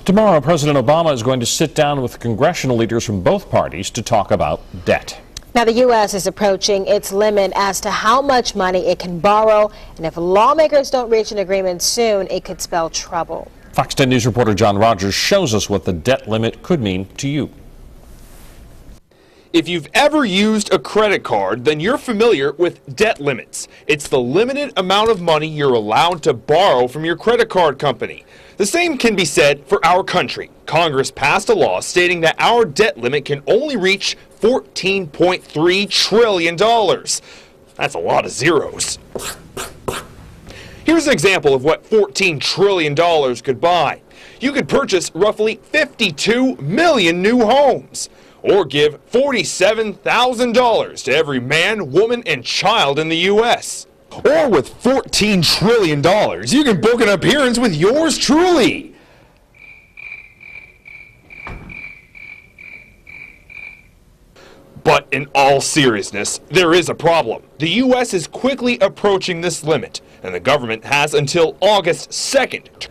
Tomorrow, President Obama is going to sit down with congressional leaders from both parties to talk about debt. Now, the U.S. is approaching its limit as to how much money it can borrow, and if lawmakers don't reach an agreement soon, it could spell trouble. Fox 10 News reporter John Rogers shows us what the debt limit could mean to you. If you've ever used a credit card, then you're familiar with debt limits. It's the limited amount of money you're allowed to borrow from your credit card company. The same can be said for our country. Congress passed a law stating that our debt limit can only reach $14.3 trillion. That's a lot of zeros. Here's an example of what $14 trillion could buy. You could purchase roughly 52 million new homes, or give $47,000 to every man, woman, and child in the U.S. Or with $14 trillion, you can book an appearance with yours truly. But in all seriousness, there is a problem. The U.S. is quickly approaching this limit, and the government has until August 2nd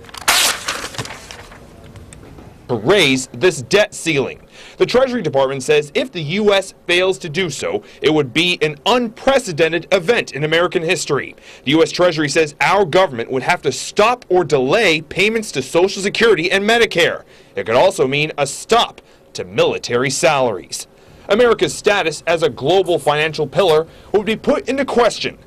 to raise this debt ceiling. The Treasury Department says if the U.S. fails to do so, it would be an unprecedented event in American history. The U.S. Treasury says our government would have to stop or delay payments to Social Security and Medicare. It could also mean a stop to military salaries. America's status as a global financial pillar would be put into question.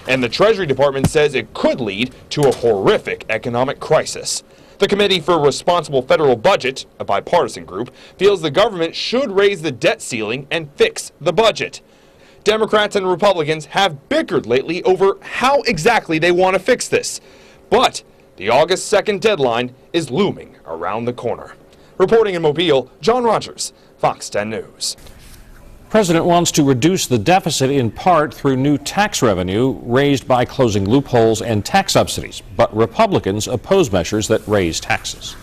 And the Treasury Department says it could lead to a horrific economic crisis. The Committee for Responsible Federal Budget, a bipartisan group, feels the government should raise the debt ceiling and fix the budget. Democrats and Republicans have bickered lately over how exactly they want to fix this. But the August 2nd deadline is looming around the corner. Reporting in Mobile, John Rogers, Fox 10 News. The president wants to reduce the deficit in part through new tax revenue raised by closing loopholes and tax subsidies, but Republicans oppose measures that raise taxes.